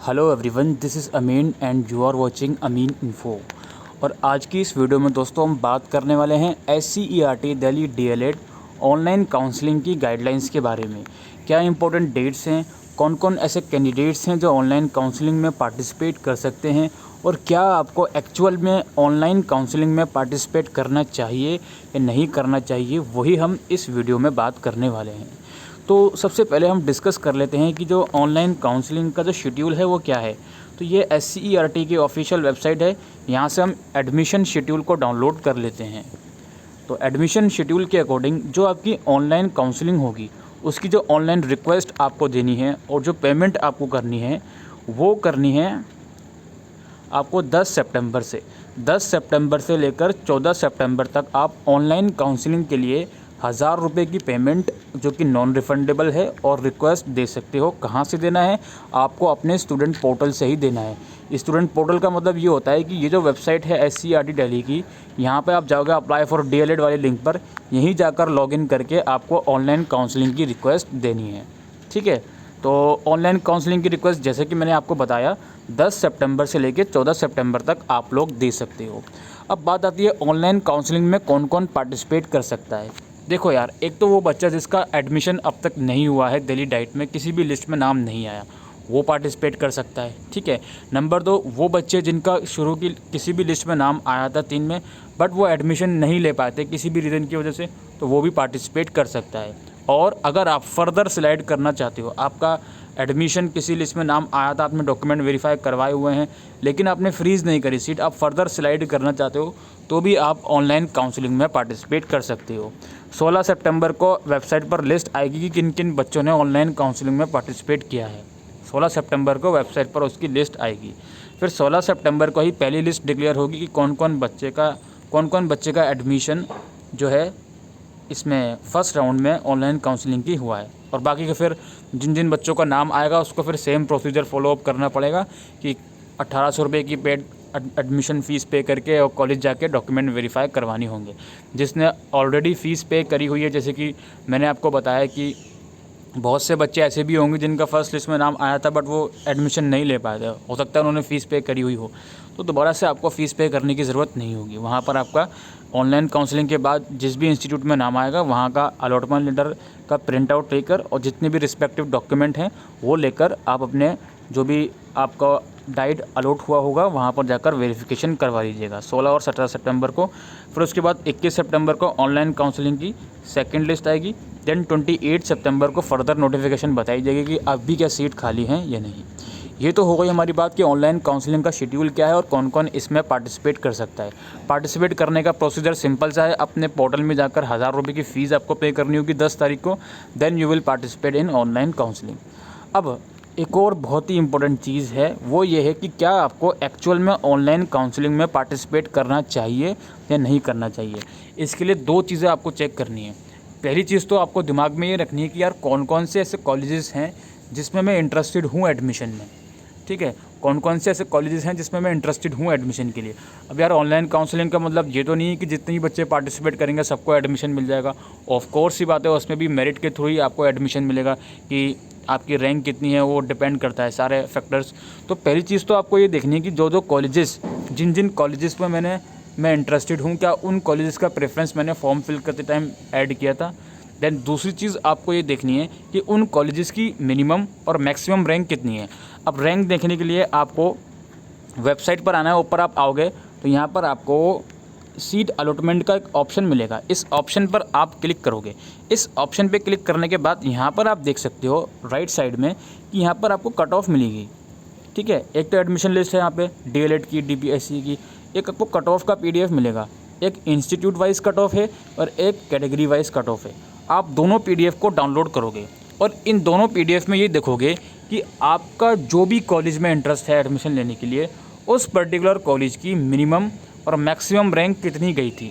Hello everyone, this is Amin and you are watching Amin Info. और आज की इस वीडियो में दोस्तों हम बात करने वाले हैं SCERT Delhi DLED online counselling की गाइडलाइंस के बारे में। क्या इंपॉर्टेंट डेट्स हैं, कौन कौन ऐसे कैंडिडेट्स हैं जो ऑनलाइन काउंसलिंग में पार्टिसिपेट कर सकते हैं, और क्या आपको एक्चुअल में ऑनलाइन काउंसलिंग में पार्टिसिपेट करना चाहिए या नहीं करना चाहिए, वही हम इस वीडियो में बात करने वाले हैं। तो सबसे पहले हम डिस्कस कर लेते हैं कि जो ऑनलाइन काउंसलिंग का जो शेड्यूल है वो क्या है। तो ये SCERT की ऑफिशियल वेबसाइट है, यहाँ से हम एडमिशन शेड्यूल को डाउनलोड कर लेते हैं। तो एडमिशन शेड्यूल के अकॉर्डिंग जो आपकी ऑनलाइन काउंसलिंग होगी उसकी जो ऑनलाइन रिक्वेस्ट आपको देनी है और जो पेमेंट आपको करनी है वो करनी है आपको 10 सितंबर से लेकर 14 सितंबर तक आप ऑनलाइन काउंसलिंग के लिए 1000 रुपये की पेमेंट जो कि नॉन रिफंडेबल है और रिक्वेस्ट दे सकते हो। कहाँ से देना है? आपको अपने स्टूडेंट पोर्टल से ही देना है। स्टूडेंट पोर्टल का मतलब ये होता है कि ये जो वेबसाइट है SCERT दिल्ली की, यहाँ पे आप जाओगे अप्लाई फॉर DLED वाले लिंक पर, यहीं जाकर लॉगिन करके आपको ऑनलाइन काउंसलिंग की रिक्वेस्ट देनी है। ठीक है, तो ऑनलाइन काउंसलिंग की रिक्वेस्ट जैसे कि मैंने आपको बताया 10 सितंबर से लेकर 14 सितंबर तक आप लोग दे सकते हो। अब बात आती है ऑनलाइन काउंसलिंग में कौन कौन पार्टिसिपेट कर सकता है। देखो यार, एक तो वो बच्चा जिसका एडमिशन अब तक नहीं हुआ है दिल्ली डाइट में, किसी भी लिस्ट में नाम नहीं आया, वो पार्टिसिपेट कर सकता है। ठीक है। नंबर 2, वो बच्चे जिनका शुरू की किसी भी लिस्ट में नाम आया था 3 में, बट वो एडमिशन नहीं ले पाते किसी भी रीज़न की वजह से, तो वो भी पार्टिसिपेट कर सकता है। और अगर आप फर्दर स्लाइड करना चाहते हो, आपका एडमिशन किसी लिस्ट में नाम आया था, आपने डॉक्यूमेंट वेरीफाई करवाए हुए हैं, लेकिन आपने फ्रीज़ नहीं करी सीट, आप फर्दर स्लाइड करना चाहते हो, तो भी आप ऑनलाइन काउंसलिंग में पार्टिसिपेट कर सकते हो। 16 सितंबर को वेबसाइट पर लिस्ट आएगी कि किन किन बच्चों ने ऑनलाइन काउंसलिंग में पार्टिसिपेट किया है। 16 सितंबर को वेबसाइट पर उसकी लिस्ट आएगी। फिर 16 सितंबर को ही पहली लिस्ट डिक्लेयर होगी कि कौन कौन बच्चे का एडमिशन जो है इसमें फ़र्स्ट राउंड में ऑनलाइन काउंसलिंग की हुआ है। और बाकी के फिर जिन जिन बच्चों का नाम आएगा उसको फिर सेम प्रोसीजर फॉलोअप करना पड़ेगा कि 1800 रुपये की पेड एडमिशन फ़ीस पे करके और कॉलेज जाके डॉक्यूमेंट वेरीफाई करवानी होंगे। जिसने ऑलरेडी फ़ीस पे करी हुई है, जैसे कि मैंने आपको बताया कि बहुत से बच्चे ऐसे भी होंगे जिनका फर्स्ट लिस्ट में नाम आया था बट वो एडमिशन नहीं ले पाए थे, हो सकता है उन्होंने फ़ीस पे करी हुई हो, तो दोबारा से आपको फ़ीस पे करने की ज़रूरत नहीं होगी। वहाँ पर आपका ऑनलाइन काउंसलिंग के बाद जिस भी इंस्टीट्यूट में नाम आएगा वहाँ का अलॉटमेंट लेटर का प्रिंट आउट लेकर और जितने भी रिस्पेक्टिव डॉक्यूमेंट हैं वो लेकर आप अपने जो भी आपका डाइट अलॉट हुआ होगा वहाँ पर जाकर वेरिफिकेशन करवा लीजिएगा 16 और 17 सितंबर को। फिर उसके बाद 21 सितंबर को ऑनलाइन काउंसलिंग की सेकंड लिस्ट आएगी। देन 28 सितंबर को फर्दर नोटिफिकेशन बताई जाएगी कि अब भी क्या सीट खाली हैं या नहीं। ये तो हो गई हमारी बात कि ऑनलाइन काउंसलिंग का शेड्यूल क्या है और कौन कौन इसमें पार्टिसिपेट कर सकता है। पार्टिसिपेट करने का प्रोसीजर सिंपल सा है, अपने पोर्टल में जाकर 1000 रुपये की फ़ीस आपको पे करनी होगी 10 तारीख को। Then you will participate in online counselling. अब एक और बहुत ही इंपॉर्टेंट चीज़ है, वो ये है कि क्या आपको एक्चुअल में ऑनलाइन काउंसलिंग में पार्टिसिपेट करना चाहिए या नहीं करना चाहिए। इसके लिए 2 चीज़ें आपको चेक करनी है। पहली चीज़ तो आपको दिमाग में ये रखनी है कि यार कौन कौन से ऐसे कॉलेजेस हैं जिसमें मैं इंटरेस्टेड हूँ एडमिशन में। ठीक है, कौन कौन से ऐसे कॉलेजेस हैं जिसमें मैं इंटरेस्टेड हूँ एडमिशन के लिए। अब यार ऑनलाइन काउंसलिंग का मतलब ये तो नहीं है कि जितने भी बच्चे पार्टिसिपेट करेंगे सबको एडमिशन मिल जाएगा। ऑफ कोर्स ही बात है, उसमें भी मेरिट के थ्रू ही आपको एडमिशन मिलेगा कि आपकी रैंक कितनी है, वो डिपेंड करता है सारे फैक्टर्स। तो पहली चीज़ तो आपको ये देखनी है कि जो कॉलेजेस जिन जिन कॉलेजेस में मैं इंटरेस्टेड हूँ, क्या उन कॉलेजेस का प्रेफरेंस मैंने फॉर्म फिल करते टाइम ऐड किया था। देन दूसरी चीज़ आपको ये देखनी है कि उन कॉलेजेस की मिनिमम और मैक्सिमम रैंक कितनी है। अब रैंक देखने के लिए आपको वेबसाइट पर आना है। ऊपर आप आओगे तो यहाँ पर आपको सीट अलॉटमेंट का एक ऑप्शन मिलेगा, इस ऑप्शन पर आप क्लिक करोगे। इस ऑप्शन पे क्लिक करने के बाद यहाँ पर आप देख सकते हो राइट साइड में कि यहाँ पर आपको कट ऑफ मिलेगी। ठीक है, एक तो एडमिशन लिस्ट है यहाँ पे DLED की, DPSC की, एक आपको कट ऑफ का PDF मिलेगा। एक इंस्टीट्यूट वाइज कट ऑफ है और एक कैटेगरी वाइज कट ऑफ है। आप दोनों PDF को डाउनलोड करोगे और इन दोनों PDF में ये देखोगे कि आपका जो भी कॉलेज में इंटरेस्ट है एडमिशन लेने के लिए, उस पर्टिकुलर कॉलेज की मिनिमम और मैक्सिमम रैंक कितनी गई थी।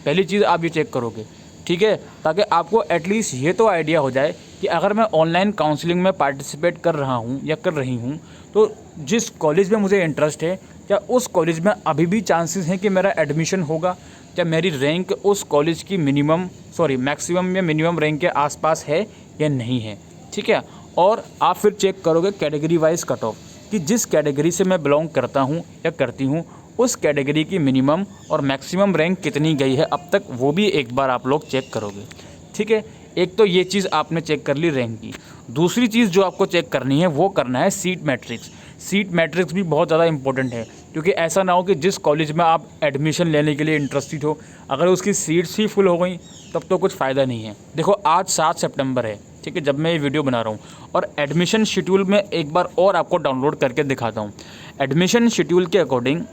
पहली चीज़ आप ये चेक करोगे, ठीक है, ताकि आपको एटलीस्ट ये तो आइडिया हो जाए कि अगर मैं ऑनलाइन काउंसलिंग में पार्टिसिपेट कर रहा हूँ या कर रही हूँ तो जिस कॉलेज में मुझे इंटरेस्ट है क्या उस कॉलेज में अभी भी चांसेस हैं कि मेरा एडमिशन होगा, क्या मेरी रैंक उस कॉलेज की मैक्सिमम या मिनिमम रैंक के आसपास है या नहीं है। ठीक है, और आप फिर चेक करोगे कैटेगरी वाइज कट ऑफ कि जिस कैटेगरी से मैं बिलोंग करता हूँ या करती हूँ उस कैटेगरी की मिनिमम और मैक्सिमम रैंक कितनी गई है अब तक, वो भी एक बार आप लोग चेक करोगे। ठीक है, एक तो ये चीज़ आपने चेक कर ली रैंक की। दूसरी चीज़ जो आपको चेक करनी है वो करना है सीट मैट्रिक्स। सीट मैट्रिक्स भी बहुत ज़्यादा इंपॉर्टेंट है, क्योंकि ऐसा ना हो कि जिस कॉलेज में आप एडमिशन लेने के लिए इंटरेस्टेड हो, अगर उसकी सीट्स ही फुल हो गई तब तो कुछ फ़ायदा नहीं है। देखो आज 7 सितंबर है, ठीक है, जब मैं ये वीडियो बना रहा हूँ, और एडमिशन शेड्यूल में एक बार और आपको डाउनलोड करके दिखाता हूँ। एडमिशन शेड्यूल के अकॉर्डिंग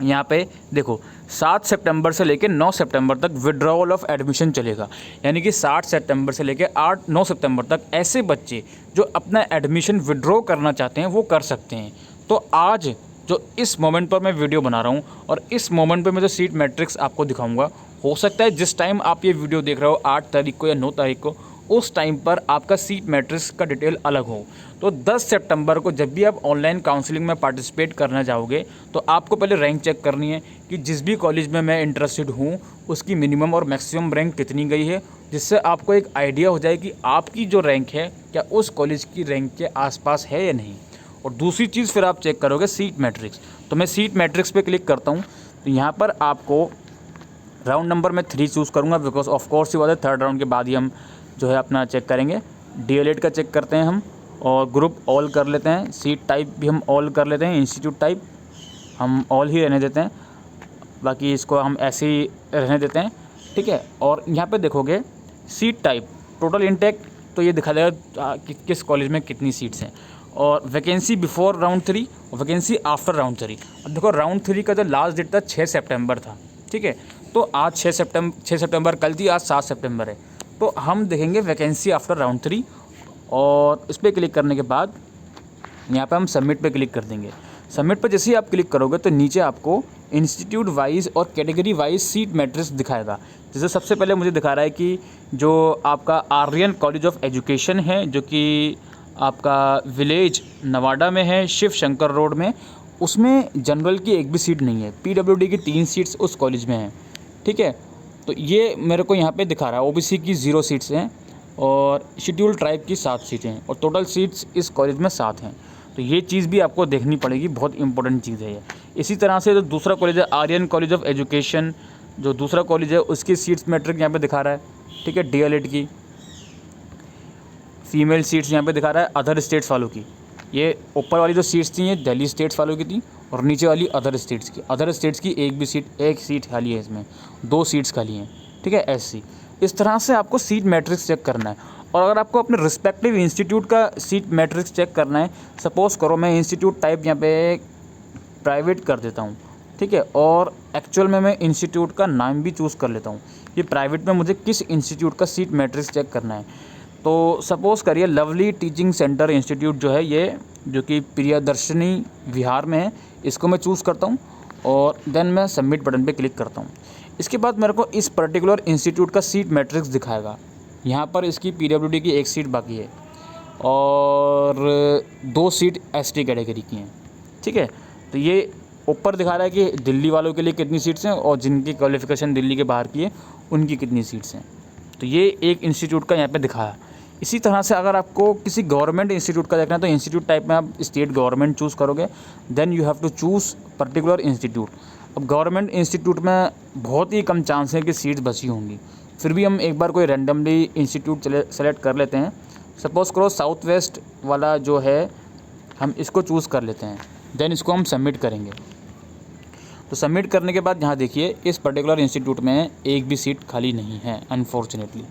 यहाँ पे देखो 7 सितंबर से लेकर 9 सितंबर तक विड्रॉवल ऑफ एडमिशन चलेगा। यानी कि 7 सितंबर से लेकर 9 सितंबर तक ऐसे बच्चे जो अपना एडमिशन विड्रॉ करना चाहते हैं वो कर सकते हैं। तो आज जो इस मोमेंट पर मैं वीडियो बना रहा हूँ और इस मोमेंट पर मैं जो सीट मैट्रिक्स आपको दिखाऊंगा, हो सकता है जिस टाइम आप ये वीडियो देख रहे हो 8 तारीख को या 9 तारीख को, उस टाइम पर आपका सीट मैट्रिक्स का डिटेल अलग हो। तो 10 सितंबर को जब भी आप ऑनलाइन काउंसलिंग में पार्टिसिपेट करना जाओगे तो आपको पहले रैंक चेक करनी है कि जिस भी कॉलेज में मैं इंटरेस्टेड हूँ उसकी मिनिमम और मैक्सिमम रैंक कितनी गई है, जिससे आपको एक आइडिया हो जाए कि आपकी जो रैंक है क्या उस कॉलेज की रैंक के आसपास है या नहीं। और दूसरी चीज़ फिर आप चेक करोगे सीट मैट्रिक्स। तो मैं सीट मैट्रिक्स पे क्लिक करता हूँ, तो यहाँ पर आपको राउंड नंबर मैं 3 चूज़ करूँगा, बिकॉज ऑफ कोर्स ही बात है थर्ड राउंड के बाद ही हम जो है अपना चेक करेंगे। डीएलएड का चेक करते हैं हम, और ग्रुप ऑल कर लेते हैं। सीट टाइप भी हम ऑल कर लेते हैं, इंस्टीट्यूट टाइप हम ऑल ही रहने देते हैं, बाकी इसको हम ऐसे ही रहने देते हैं। ठीक है, और यहाँ पे देखोगे सीट टाइप टोटल इंटेक, तो ये दिखा देगा कि किस कॉलेज में कितनी सीट्स हैं, और वैकेंसी बिफोर राउंड 3 और वैकेंसी आफ्टर राउंड 3। अब देखो राउंड 3 का जो लास्ट डेट था 6 सितंबर था, ठीक है, तो आज 6 सितंबर कल थी, आज 7 सितंबर है। तो हम देखेंगे वैकेंसी आफ्टर राउंड 3, और इस पर क्लिक करने के बाद यहाँ पे हम सबमिट पे क्लिक कर देंगे। सबमिट पर जैसे ही आप क्लिक करोगे तो नीचे आपको इंस्टीट्यूट वाइज और कैटेगरी वाइज सीट मैट्रिक्स दिखाएगा। जैसे सबसे पहले मुझे दिखा रहा है कि जो आपका आर्यन कॉलेज ऑफ एजुकेशन है, जो कि आपका विलेज नवादा में है, शिव शंकर रोड में, उसमें जनरल की एक भी सीट नहीं है। पीडब्ल्यूडी की 3 सीट्स उस कॉलेज में हैं। ठीक है, तो ये मेरे को यहाँ पे दिखा रहा है ओबीसी की 0 सीट्स हैं और शेड्यूल ट्राइब की 7 सीटें हैं, और टोटल सीट्स इस कॉलेज में 7 हैं। तो ये चीज़ भी आपको देखनी पड़ेगी, बहुत इंपॉर्टेंट चीज़ है ये। इसी तरह से जो दूसरा कॉलेज है आर्यन कॉलेज ऑफ एजुकेशन, जो दूसरा कॉलेज है उसकी सीट्स मैट्रिक यहाँ पे दिखा रहा है। ठीक है, डीएलएड की फीमेल सीट्स यहाँ पे दिखा रहा है अदर स्टेट्स वालों की। ये ऊपर वाली जो सीट्स थी ये दिल्ली स्टेट्स वालों की थी, और नीचे वाली अदर स्टेट्स की। अदर स्टेट्स की एक सीट खाली है, इसमें 2 सीट्स खाली हैं। ठीक है, एससी। इस तरह से आपको सीट मैट्रिक्स चेक करना है। और अगर आपको अपने रिस्पेक्टिव इंस्टीट्यूट का सीट मैट्रिक्स चेक करना है, सपोज़ करो मैं इंस्टीट्यूट टाइप यहाँ पे प्राइवेट कर देता हूँ, ठीक है, और एक्चुअल में मैं इंस्टीट्यूट का नाम भी चूज़ कर लेता हूँ। ये प्राइवेट में मुझे किस इंस्टीट्यूट का सीट मैट्रिक्स चेक करना है, तो सपोज़ करिए लवली टीचिंग सेंटर इंस्टीट्यूट जो है ये, जो कि प्रियदर्शनी विहार में है, इसको मैं चूज़ करता हूँ, और देन मैं सबमिट बटन पे क्लिक करता हूँ। इसके बाद मेरे को इस पर्टिकुलर इंस्टीट्यूट का सीट मैट्रिक्स दिखाएगा। यहाँ पर इसकी पीडब्ल्यूडी की 1 सीट बाकी है और 2 सीट एसटी कैटेगरी की हैं। ठीक है, तो ये ऊपर दिखा रहा है कि दिल्ली वालों के लिए कितनी सीट्स हैं और जिनकी क्वालिफ़िकेशन दिल्ली के बाहर की है उनकी कितनी सीट्स हैं। तो ये एक इंस्टीट्यूट का यहाँ पे दिखाया। इसी तरह से अगर आपको किसी गवर्नमेंट इंस्टीट्यूट का देखना है तो इंस्टीट्यूट टाइप में आप स्टेट गवर्नमेंट चूज़ करोगे, then you have to choose particular institute. अब गवर्नमेंट इंस्टीट्यूट में बहुत ही कम चांस है कि सीट्स बची होंगी, फिर भी हम एक बार कोई रैंडमली इंस्टीट्यूट सेलेक्ट कर लेते हैं। सपोज़ करो साउथ वेस्ट वाला जो है, हम इसको चूज़ कर लेते हैं, देन इसको हम सबमिट करेंगे। तो सबमिट करने के बाद यहाँ देखिए इस पर्टिकुलर इंस्टीट्यूट में एक भी सीट खाली नहीं है अनफॉर्चुनेटली।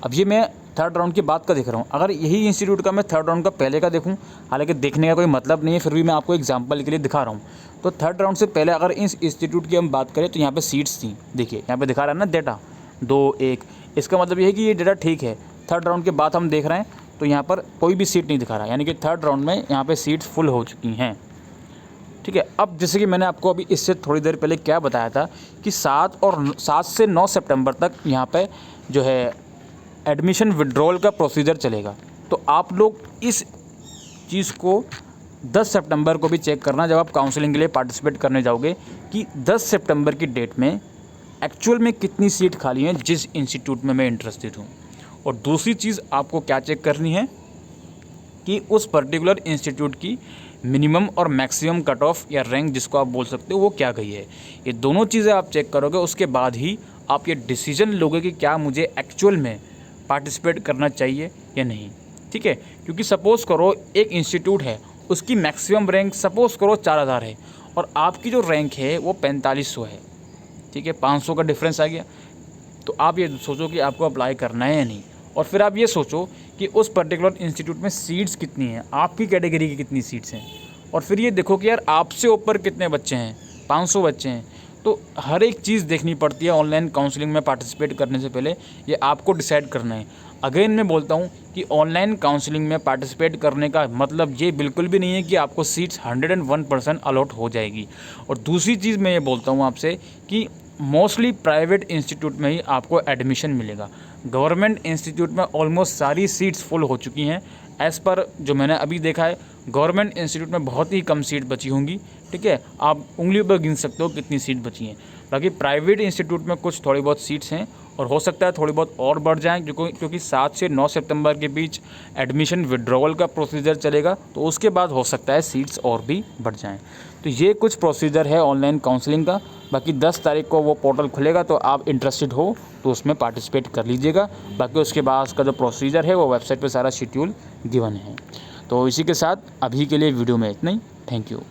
अब ये मैं थर्ड राउंड की बात का देख रहा हूँ, अगर यही इंस्टीट्यूट का मैं थर्ड राउंड का पहले का देखूँ, हालांकि देखने का कोई मतलब नहीं है, फिर भी मैं आपको एग्जांपल के लिए दिखा रहा हूँ। तो थर्ड राउंड से पहले अगर इस इंस्टीट्यूट की हम बात करें तो यहाँ पे सीट्स थी, देखिए यहाँ पे दिखा रहा है ना डेटा 2-1, इसका मतलब ये है कि ये डेटा ठीक है। थर्ड राउंड के बाद हम देख रहे हैं तो यहाँ पर कोई भी सीट नहीं दिखा रहा, यानी कि थर्ड राउंड में यहाँ पर सीट्स फुल हो चुकी हैं। ठीक है, अब जैसे कि मैंने आपको अभी इससे थोड़ी देर पहले क्या बताया था कि 7 से 9 सितंबर तक यहाँ पे जो है एडमिशन विड्रॉल का प्रोसीजर चलेगा। तो आप लोग इस चीज़ को 10 सितंबर को भी चेक करना जब आप काउंसलिंग के लिए पार्टिसिपेट करने जाओगे, कि 10 सितंबर की डेट में एक्चुअल में कितनी सीट खाली हैं जिस इंस्टीट्यूट में मैं इंटरेस्टेड हूँ। और दूसरी चीज़ आपको क्या चेक करनी है कि उस पर्टिकुलर इंस्टीट्यूट की मिनिमम और मैक्सिमम कट ऑफ या रैंक जिसको आप बोल सकते हो वो क्या गई है। ये दोनों चीज़ें आप चेक करोगे, उसके बाद ही आप ये डिसीजन लोगे कि क्या मुझे एक्चुअल में पार्टिसिपेट करना चाहिए या नहीं। ठीक है, क्योंकि सपोज़ करो एक इंस्टीट्यूट है, उसकी मैक्सिमम रैंक सपोज़ करो 4000 है और आपकी जो रैंक है वो 4500 है। ठीक है, 500 का डिफरेंस आ गया। तो आप ये सोचो कि आपको अप्लाई करना है या नहीं, और फिर आप ये सोचो कि उस पर्टिकुलर इंस्टीट्यूट में सीट्स कितनी हैं, आपकी कैटेगरी की कितनी सीट्स हैं, और फिर ये देखो कि यार आपसे ऊपर कितने बच्चे हैं, 500 बच्चे हैं। तो हर एक चीज़ देखनी पड़ती है ऑनलाइन काउंसलिंग में पार्टिसिपेट करने से पहले, ये आपको डिसाइड करना है। अगेन मैं बोलता हूँ कि ऑनलाइन काउंसलिंग में पार्टिसिपेट करने का मतलब ये बिल्कुल भी नहीं है कि आपको सीट्स 101% अलॉट हो जाएगी। और दूसरी चीज़ मैं ये बोलता हूँ आपसे कि मोस्टली प्राइवेट इंस्टीट्यूट में ही आपको एडमिशन मिलेगा। गवर्नमेंट इंस्टीट्यूट में ऑलमोस्ट सारी सीट्स फुल हो चुकी हैं। एज़ पर जो मैंने अभी देखा है, गवर्नमेंट इंस्टीट्यूट में बहुत ही कम सीट बची होंगी। ठीक है, आप उंगलियों पर गिन सकते हो कितनी सीट बची हैं। बाकी प्राइवेट इंस्टीट्यूट में कुछ थोड़ी बहुत सीट्स हैं और हो सकता है थोड़ी बहुत और बढ़ जाएँ, क्योंकि 7 से 9 सितंबर के बीच एडमिशन विड्रॉवल का प्रोसीजर चलेगा, तो उसके बाद हो सकता है सीट्स और भी बढ़ जाएँ। तो ये कुछ प्रोसीजर है ऑनलाइन काउंसलिंग का। बाकी 10 तारीख को वो पोर्टल खुलेगा, तो आप इंटरेस्टेड हो तो उसमें पार्टिसिपेट कर लीजिएगा। बाकी उसके बाद का जो प्रोसीजर है वो वेबसाइट पे सारा शेड्यूल गिवन है। तो इसी के साथ अभी के लिए वीडियो में इतना ही। Thank you.